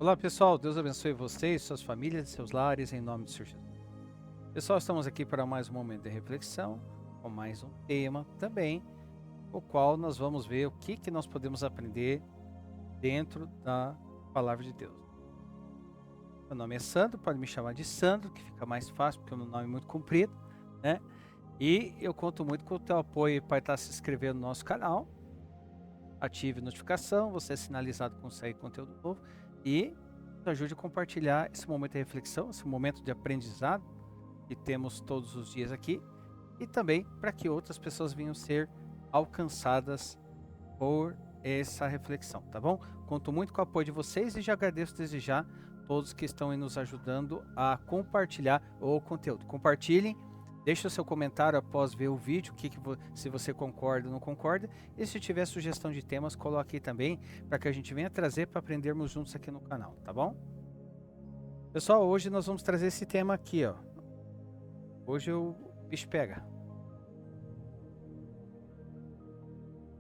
Olá pessoal, Deus abençoe vocês, suas famílias e seus lares, em nome de Senhor Jesus. Pessoal, estamos aqui para mais um momento de reflexão, com mais um tema também, o qual nós vamos ver o que nós podemos aprender dentro da Palavra de Deus. Meu nome é Sandro, pode me chamar de Sandro, que fica mais fácil, porque o meu nome é muito comprido, né? E eu conto muito com o teu apoio para estar se inscrevendo no nosso canal, ative a notificação, você é sinalizado com sair conteúdo novo e nos ajude a compartilhar esse momento de reflexão, esse momento de aprendizado que temos todos os dias aqui e também para que outras pessoas venham ser alcançadas por essa reflexão, tá bom? Conto muito com o apoio de vocês e já agradeço desde já todos que estão aí nos ajudando a compartilhar o conteúdo. Compartilhem. Deixe o seu comentário após ver o vídeo, se você concorda ou não concorda. E se tiver sugestão de temas, coloque aí também, para que a gente venha trazer para aprendermos juntos aqui no canal, tá bom? Pessoal, hoje nós vamos trazer esse tema aqui, ó. Hoje o bicho pega.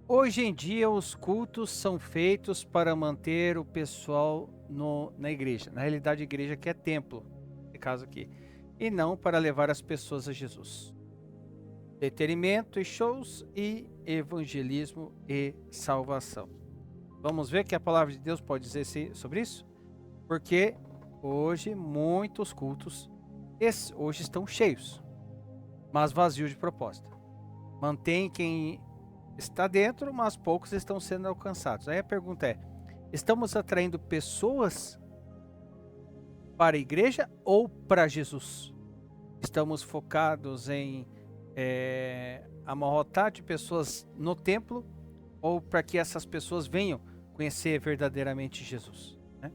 Hoje em dia os cultos são feitos para manter o pessoal na igreja. Na realidade, a igreja aqui é templo, nesse caso aqui. E não para levar as pessoas a Jesus. Entretenimento e shows e evangelismo e salvação. Vamos ver o que a palavra de Deus pode dizer sobre isso? Porque hoje muitos cultos hoje estão cheios, mas vazios de propósito. Mantém quem está dentro, mas poucos estão sendo alcançados. Aí a pergunta é: estamos atraindo pessoas para a igreja ou para Jesus? Estamos focados em amarrotar de pessoas no templo ou para que essas pessoas venham conhecer verdadeiramente Jesus, né?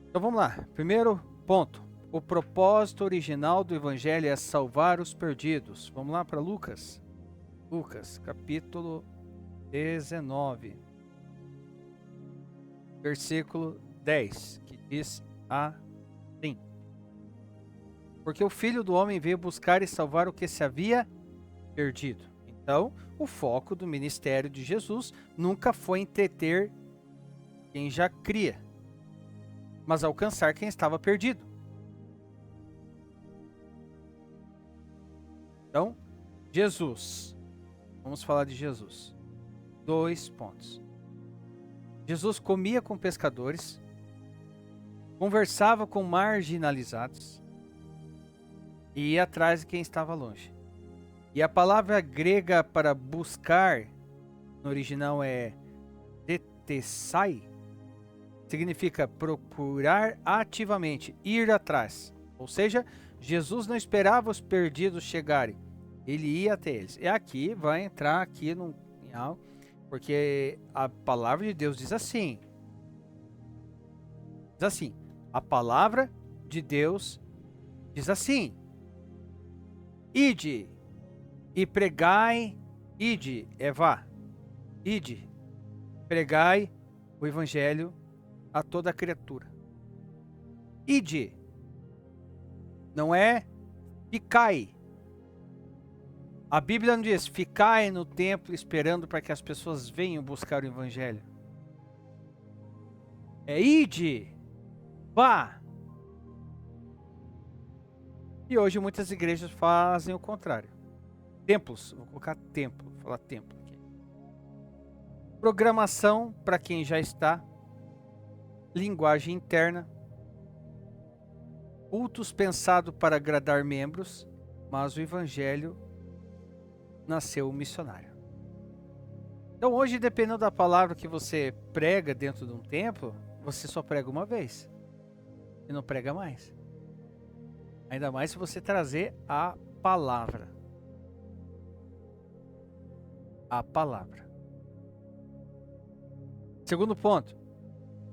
Então vamos lá. Primeiro ponto: o propósito original do evangelho é salvar os perdidos. Vamos lá para Lucas. Lucas, capítulo 19, versículo 10, que diz assim: porque o Filho do Homem veio buscar e salvar o que se havia perdido. Então, o foco do ministério de Jesus nunca foi entreter quem já cria, mas alcançar quem estava perdido. Então, Jesus. Vamos falar de Jesus. 2 pontos. Jesus comia com pescadores, conversava com marginalizados e ia atrás de quem estava longe. E a palavra grega para buscar, no original é detesai, significa procurar ativamente, ir atrás. Ou seja, Jesus não esperava os perdidos chegarem, ele ia até eles. E aqui vai entrar aqui em algo, porque a palavra de Deus diz assim. A palavra de Deus diz assim: ide e pregai, ide, vá, ide, pregai o evangelho a toda criatura. Ide, não é ficai. A Bíblia não diz ficai no templo esperando para que as pessoas venham buscar o evangelho. É ide, vá. E hoje muitas igrejas fazem o contrário. Templos, vou colocar templo, vou falar templo aqui. Programação para quem já está. Linguagem interna. Cultos pensados para agradar membros, mas o evangelho nasceu missionário. Então hoje, dependendo da palavra que você prega dentro de um templo, você só prega uma vez e não prega mais. Ainda mais se você trazer a palavra. A palavra. Segundo ponto: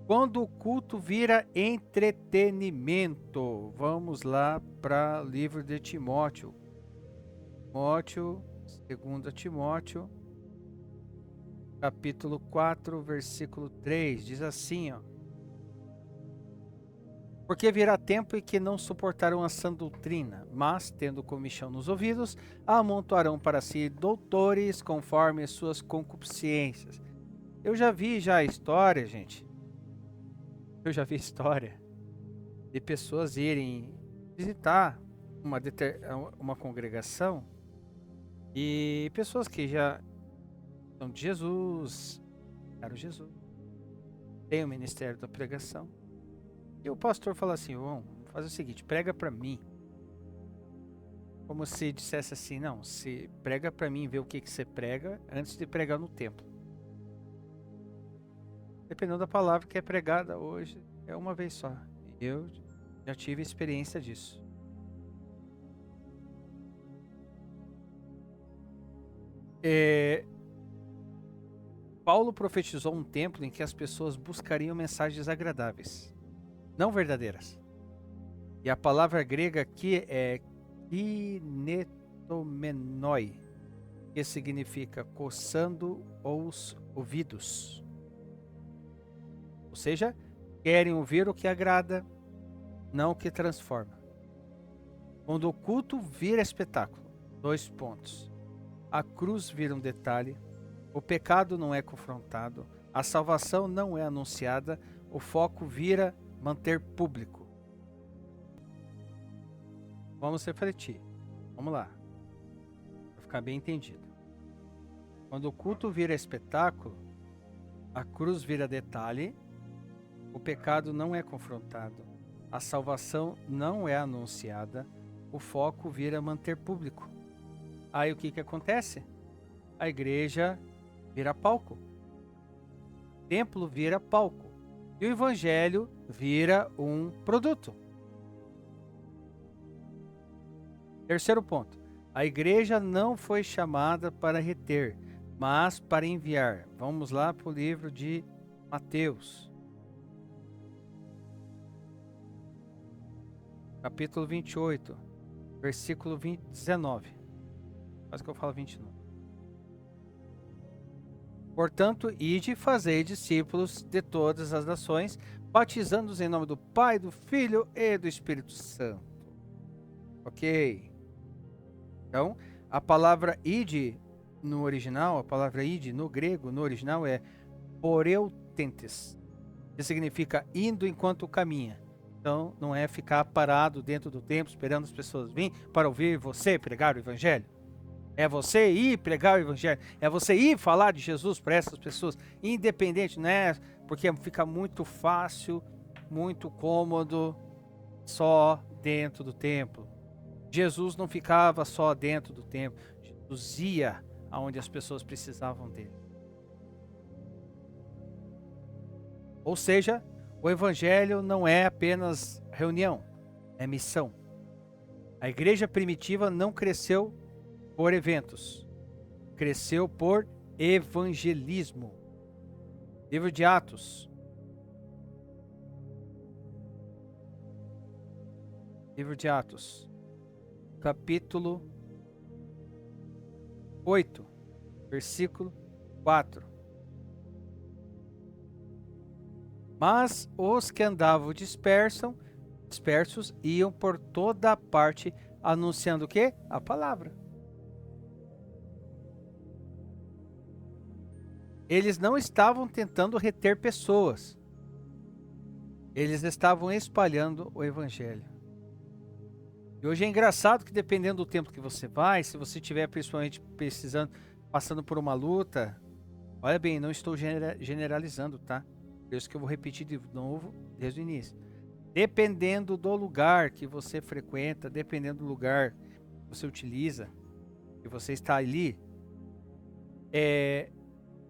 quando o culto vira entretenimento. Vamos lá para o livro de Timóteo. 2 Timóteo, capítulo 4, versículo 3, diz assim, ó: porque virá tempo em que não suportarão a sã doutrina, mas, tendo comichão nos ouvidos, amontoarão para si doutores conforme suas concupiscências. Eu já vi a história, gente, Eu já vi história de pessoas irem visitar uma congregação e pessoas que já são de Jesus, eram Jesus, tem o ministério da pregação. E o pastor fala assim: vamos fazer o seguinte, prega para mim. Como se dissesse assim: não, se prega para mim, vê o que você prega antes de pregar no templo. Dependendo da palavra que é pregada hoje, é uma vez só. Eu já tive experiência disso. Paulo profetizou um templo em que as pessoas buscariam mensagens agradáveis, não verdadeiras. E a palavra grega aqui é kinetomenoi, que significa coçando os ouvidos. Ou seja, querem ouvir o que agrada, não o que transforma. Quando o culto vira espetáculo, 2 pontos. A cruz vira um detalhe, o pecado não é confrontado, a salvação não é anunciada, o foco vira manter público. Vamos refletir. Vamos lá. Para ficar bem entendido. Quando o culto vira espetáculo, a cruz vira detalhe, o pecado não é confrontado, a salvação não é anunciada, o foco vira manter público. Aí o que acontece? A igreja vira palco, o templo vira palco e o evangelho vira um produto. Terceiro ponto, a igreja não foi chamada para reter, mas para enviar. Vamos lá para o livro de Mateus, capítulo 28, versículo 19. Quase que eu falo 29. Portanto, ide e fazei discípulos de todas as nações, batizando-os em nome do Pai, do Filho e do Espírito Santo. Ok? Então, a palavra ide no original, a palavra ide no grego, no original é poreutentes, que significa indo enquanto caminha. Então, não é ficar parado dentro do templo esperando as pessoas virem para ouvir você pregar o evangelho. É você ir pregar o evangelho, é você ir falar de Jesus para essas pessoas, independente, né? Porque fica muito fácil, muito cômodo, só dentro do templo. Jesus não ficava só dentro do templo, Jesus ia aonde as pessoas precisavam dele. Ou seja, o evangelho não é apenas reunião, é missão. A igreja primitiva não cresceu por eventos, cresceu por evangelismo. Livro de Atos. Livro de Atos, capítulo 8, versículo 4. Mas os que andavam dispersos iam por toda parte anunciando o quê? A palavra. Eles não estavam tentando reter pessoas. Eles estavam espalhando o evangelho. E hoje é engraçado que dependendo do tempo que você vai, se você estiver principalmente precisando, passando por uma luta, olha bem, não estou generalizando, tá? Por isso que eu vou repetir de novo desde o início. Dependendo do lugar que você frequenta, dependendo do lugar que você utiliza, que você está ali,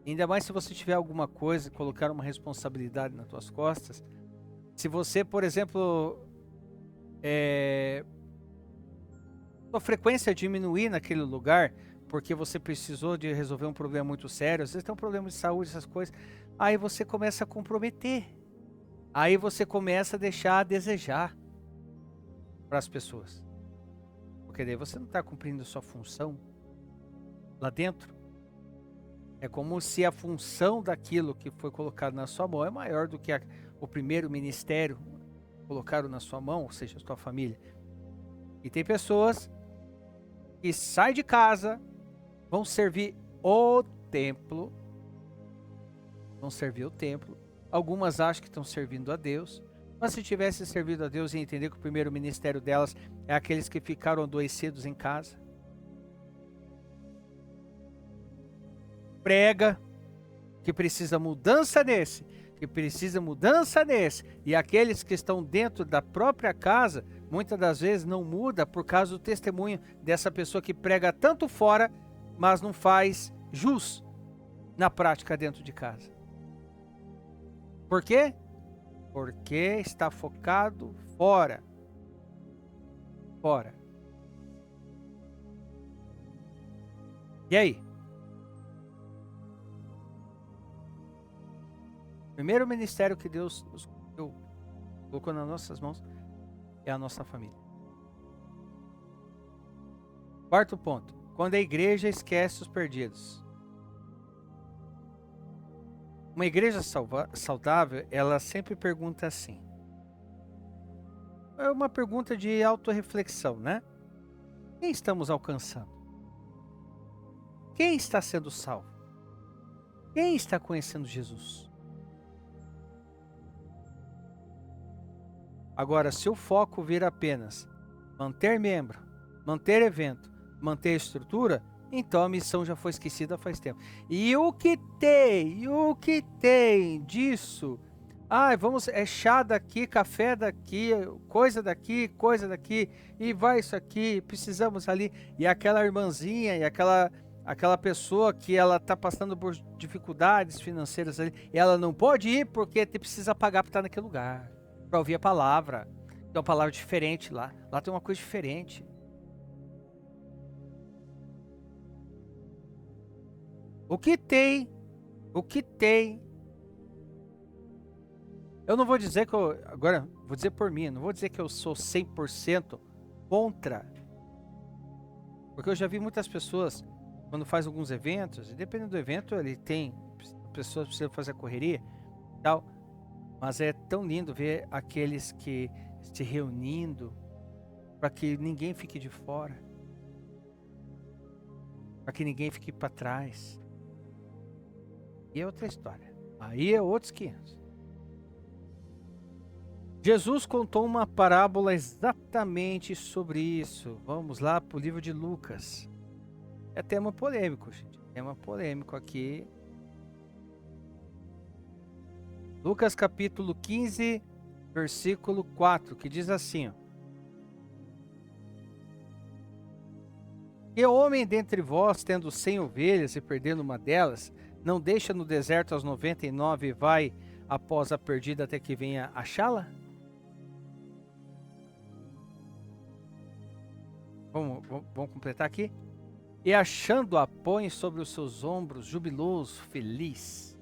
ainda mais se você tiver alguma coisa, colocar uma responsabilidade nas suas costas. Se você, por exemplo, sua frequência diminuir naquele lugar, porque você precisou de resolver um problema muito sério, às vezes tem um problema de saúde, essas coisas, aí você começa a comprometer. Aí você começa a deixar a desejar para as pessoas. Porque daí você não está cumprindo a sua função lá dentro. É como se a função daquilo que foi colocado na sua mão é maior do que o primeiro ministério colocado na sua mão, ou seja, a sua família. E tem pessoas que saem de casa, vão servir o templo, Algumas acham que estão servindo a Deus, mas se tivesse servido a Deus, ia entender que o primeiro ministério delas é aqueles que ficaram adoecidos em casa. Prega que precisa mudança nesse, que precisa mudança nesse, e aqueles que estão dentro da própria casa, muitas das vezes não muda por causa do testemunho dessa pessoa que prega tanto fora, mas não faz jus na prática dentro de casa. Por quê? Porque está focado fora. Fora. E aí? O primeiro ministério que Deus colocou nas nossas mãos é a nossa família. Quarto ponto. Quando a igreja esquece os perdidos. Uma igreja saudável, ela sempre pergunta assim. É uma pergunta de autorreflexão, né? Quem estamos alcançando? Quem está sendo salvo? Quem está conhecendo Jesus? Agora, se o foco vir apenas manter membro, manter evento, manter estrutura, então a missão já foi esquecida faz tempo. E o que tem disso? É chá daqui, café daqui, coisa daqui, e vai isso aqui, precisamos ali. E aquela irmãzinha, e aquela pessoa que ela está passando por dificuldades financeiras ali, ela não pode ir porque precisa pagar para estar naquele lugar, para ouvir a palavra. Tem uma palavra diferente lá. Lá tem uma coisa diferente. O que tem, eu não vou dizer que agora vou dizer por mim, não vou dizer que eu sou 100% contra, porque eu já vi muitas pessoas, quando faz alguns eventos, e dependendo do evento, pessoas precisam fazer a correria e tal, mas é tão lindo ver aqueles que se reunindo, para que ninguém fique de fora, para que ninguém fique para trás. E é outra história. Aí é outros 500. Jesus contou uma parábola exatamente sobre isso. Vamos lá para o livro de Lucas. É tema polêmico, gente. Tema polêmico aqui. Lucas capítulo 15, versículo 4, que diz assim, ó. Que homem dentre vós, tendo 100 ovelhas e perdendo uma delas, não deixa no deserto as 99 e vai após a perdida até que venha achá-la? Vamos completar aqui? E achando-a, põe sobre os seus ombros, jubiloso, feliz.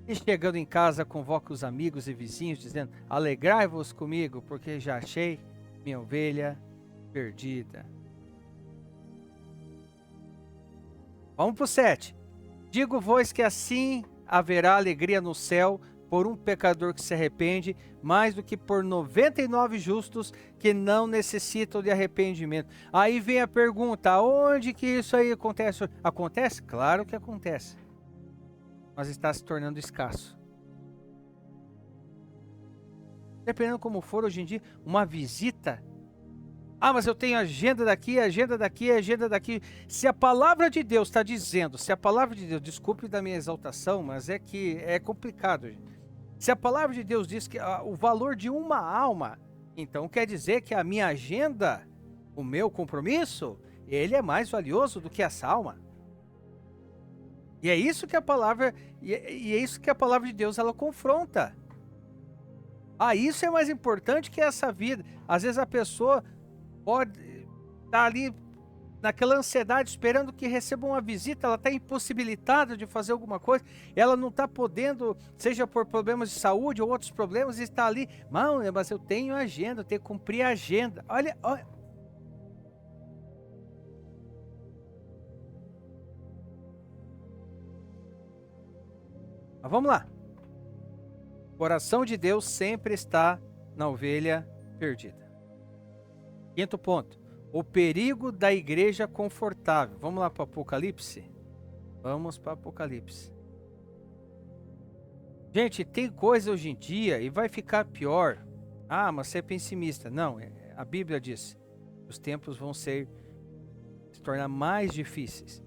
E chegando em casa, convoca os amigos e vizinhos, dizendo, alegrai-vos comigo, porque já achei minha ovelha perdida. Vamos para o 7. Digo-vos que assim haverá alegria no céu por um pecador que se arrepende, mais do que por 99 justos que não necessitam de arrependimento. Aí vem a pergunta, onde que isso aí acontece? Acontece? Claro que acontece. Mas está se tornando escasso. Dependendo como for hoje em dia, uma visita. Mas eu tenho agenda daqui. Se a palavra de Deus está dizendo, desculpe da minha exaltação, mas é que é complicado, gente. Se a palavra de Deus diz que o valor de uma alma, então quer dizer que a minha agenda, o meu compromisso, ele é mais valioso do que essa alma. E é isso que a palavra, é isso que a palavra de Deus ela confronta. Isso é mais importante que essa vida. Às vezes a pessoa pode estar ali naquela ansiedade, esperando que receba uma visita, ela está impossibilitada de fazer alguma coisa, ela não está podendo, seja por problemas de saúde ou outros problemas, e está ali, mas eu tenho agenda, eu tenho que cumprir a agenda. Olha. Mas vamos lá. O coração de Deus sempre está na ovelha perdida. Quinto ponto. O perigo da igreja confortável. Vamos lá para o Apocalipse? Vamos para o Apocalipse. Gente, tem coisa hoje em dia e vai ficar pior. Ah, mas você é pessimista. Não, a Bíblia diz: os tempos vão se tornar mais difíceis.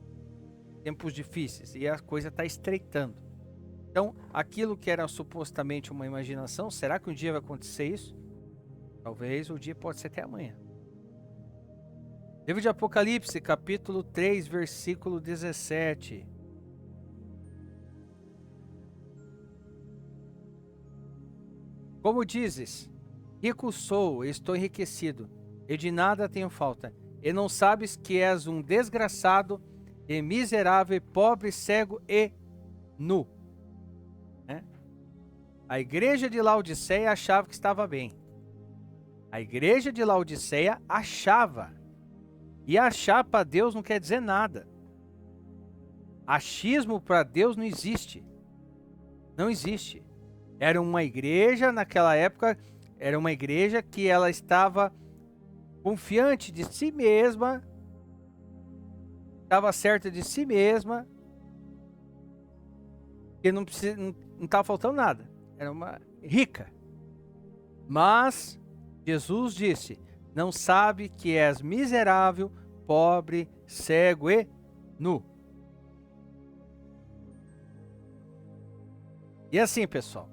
Tempos difíceis. E a coisa está estreitando. Então, aquilo que era supostamente uma imaginação, será que um dia vai acontecer isso? Talvez o dia pode ser até amanhã. Livro de Apocalipse, capítulo 3, versículo 17. Como dizes, rico sou, estou enriquecido, e de nada tenho falta, e não sabes que és um desgraçado, e miserável, e pobre, cego e nu. A igreja de Laodiceia achava que estava bem. A igreja de Laodiceia achava. E achar para Deus não quer dizer nada. Achismo para Deus não existe. Não existe. Era uma igreja, naquela época, era uma igreja que ela estava confiante de si mesma, estava certa de si mesma, que não estava faltando nada. Era uma rica. Mas Jesus disse: não sabe que és miserável, pobre, cego e nu. E assim, pessoal,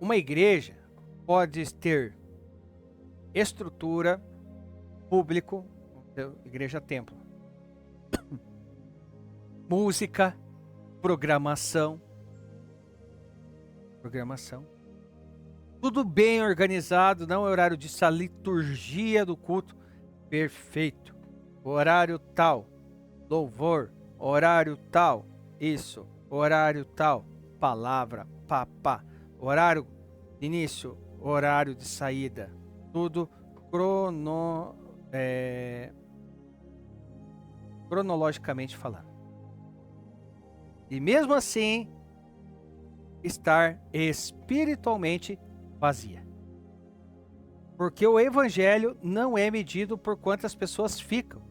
uma igreja pode ter estrutura, público, igreja templo, música, programação, tudo bem organizado, não é horário disso, a liturgia do culto, perfeito, horário tal, louvor, horário tal, isso, horário tal, palavra, papá, horário de início, horário de saída, tudo cronologicamente falando. E mesmo assim, estar espiritualmente vazia. Porque o evangelho não é medido por quantas pessoas ficam,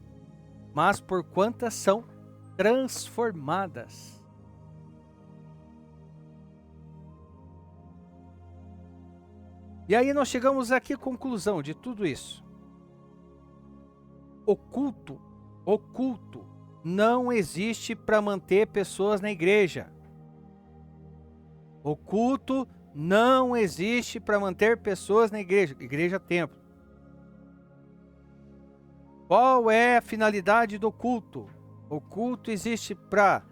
mas por quantas são transformadas. E aí nós chegamos aqui à conclusão de tudo isso. O culto não existe para manter pessoas na igreja. O culto não existe para manter pessoas na igreja, igreja-templo. Qual é a finalidade do culto? O culto existe para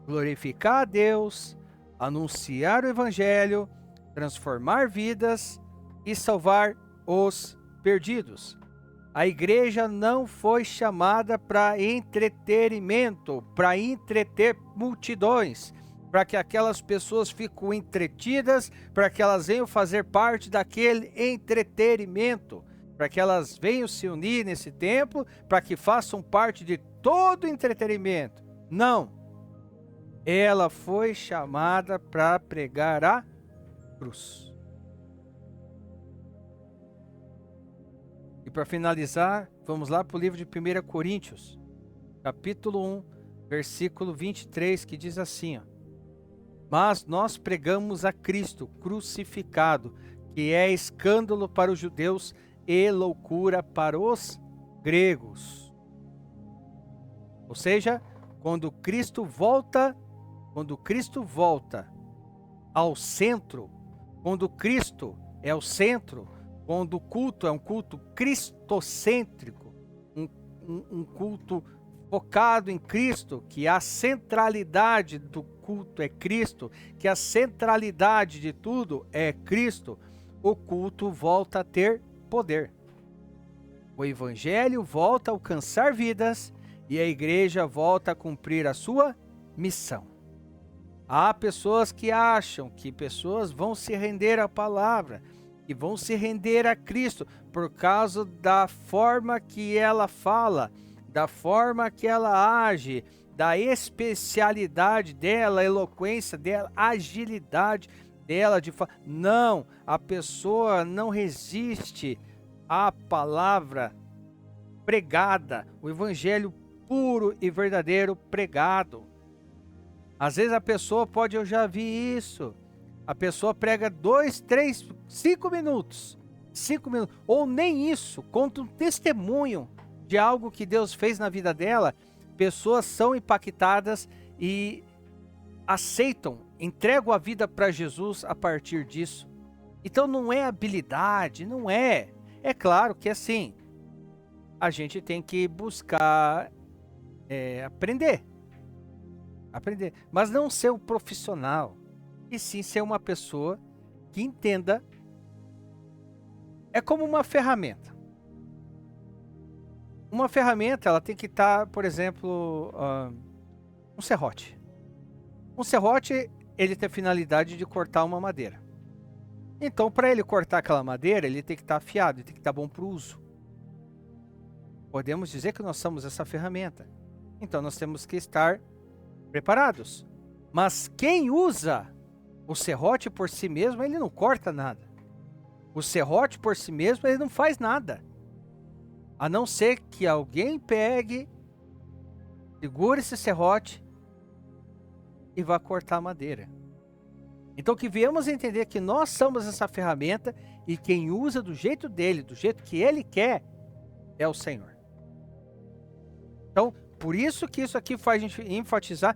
glorificar a Deus, anunciar o evangelho, transformar vidas e salvar os perdidos. A igreja não foi chamada para entretenimento, para entreter multidões, para que aquelas pessoas fiquem entretidas, para que elas venham fazer parte daquele entretenimento, para que elas venham se unir nesse templo, para que façam parte de todo o entretenimento. Não. Ela foi chamada para pregar a cruz. E para finalizar, vamos lá para o livro de 1 Coríntios, capítulo 1, versículo 23, que diz assim, ó: mas nós pregamos a Cristo crucificado, que é escândalo para os judeus e loucura para os gregos. Ou seja, quando Cristo volta ao centro, quando Cristo é o centro, quando o culto é um culto cristocêntrico, um culto focado em Cristo, que a centralidade do culto é Cristo, que a centralidade de tudo é Cristo, o culto volta a ter poder. O evangelho volta a alcançar vidas e a igreja volta a cumprir a sua missão. Há pessoas que acham que pessoas vão se render à palavra, que vão se render a Cristo por causa da forma que ela fala, da forma que ela age, da especialidade dela, eloquência dela, agilidade dela de falar. Não, a pessoa não resiste à palavra pregada, o evangelho puro e verdadeiro pregado. Às vezes a pessoa pode, eu já vi isso, a pessoa prega 2, 3, 5 minutos, 5 minutos, ou nem isso, conta um testemunho de algo que Deus fez na vida dela, pessoas são impactadas e aceitam, entregam a vida para Jesus a partir disso. Então não é habilidade, não é. É claro que assim, a gente tem que buscar aprender, mas não ser um profissional, e sim ser uma pessoa que entenda. É como uma ferramenta. Uma ferramenta, ela tem que estar, por exemplo, um serrote. Um serrote, ele tem a finalidade de cortar uma madeira. Então, para ele cortar aquela madeira, ele tem que estar afiado, ele tem que estar bom para o uso. Podemos dizer que nós somos essa ferramenta. Então, nós temos que estar preparados. Mas quem usa o serrote por si mesmo, ele não corta nada. O serrote por si mesmo, ele não faz nada. A não ser que alguém pegue, segure esse serrote e vá cortar a madeira. Então que viemos entender que nós somos essa ferramenta e quem usa do jeito dele, do jeito que ele quer, é o Senhor. Então, por isso que isso aqui faz a gente enfatizar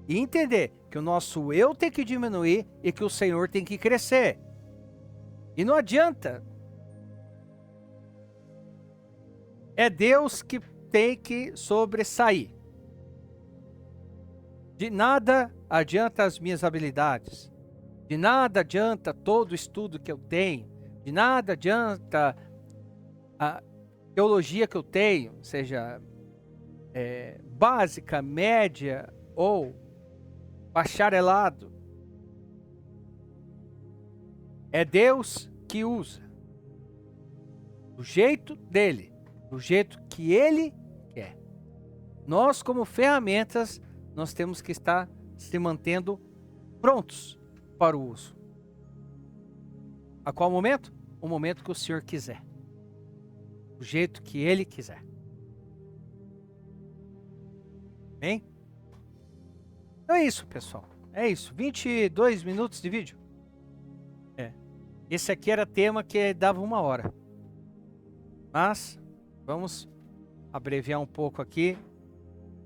e entender que o nosso eu tem que diminuir e que o Senhor tem que crescer. E não adianta. É Deus que tem que sobressair. De nada adianta as minhas habilidades. De nada adianta todo o estudo que eu tenho. De nada adianta a teologia que eu tenho, seja básica, média ou bacharelado. É Deus que usa. Do jeito dele. Do jeito que ele quer. Nós, como ferramentas, nós temos que estar se mantendo prontos para o uso. A qual momento? O momento que o Senhor quiser. Do jeito que ele quiser. Bem? Então é isso, pessoal. É isso. 22 minutos de vídeo. Esse aqui era tema que dava 1 hora. Mas vamos abreviar um pouco aqui,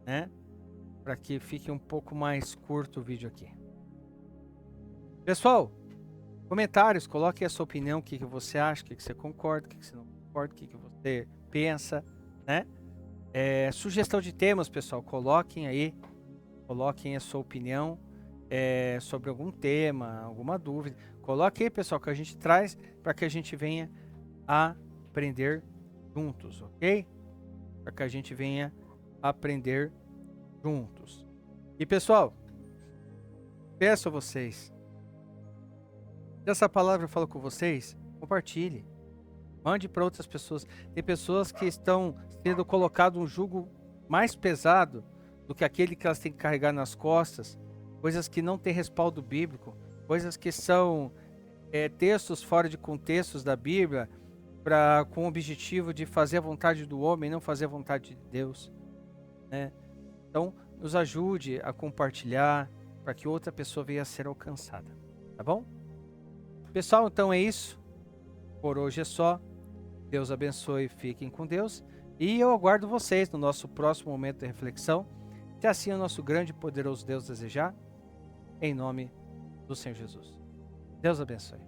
né? Para que fique um pouco mais curto o vídeo aqui. Pessoal, comentários, coloque a sua opinião, o que você acha, o que você concorda, o que você não concorda, o que você pensa, né? Sugestão de temas, pessoal, coloquem aí, coloquem a sua opinião sobre algum tema, alguma dúvida. Coloque aí, pessoal, que a gente traz para que a gente venha a aprender juntos, ok? Para que a gente venha a aprender juntos. E, pessoal, peço a vocês, se essa palavra falou com vocês, compartilhe. Mande para outras pessoas. Tem pessoas que estão sendo colocado um jugo mais pesado do que aquele que elas têm que carregar nas costas. Coisas que não têm respaldo bíblico. Coisas que são textos fora de contextos da Bíblia, com o objetivo de fazer a vontade do homem e não fazer a vontade de Deus, né? Então, nos ajude a compartilhar para que outra pessoa venha a ser alcançada, tá bom? Pessoal, então é isso. Por hoje é só. Deus abençoe, fiquem com Deus. E eu aguardo vocês no nosso próximo momento de reflexão, se assim o nosso grande e poderoso Deus desejar, em nome do Senhor Jesus. Deus abençoe.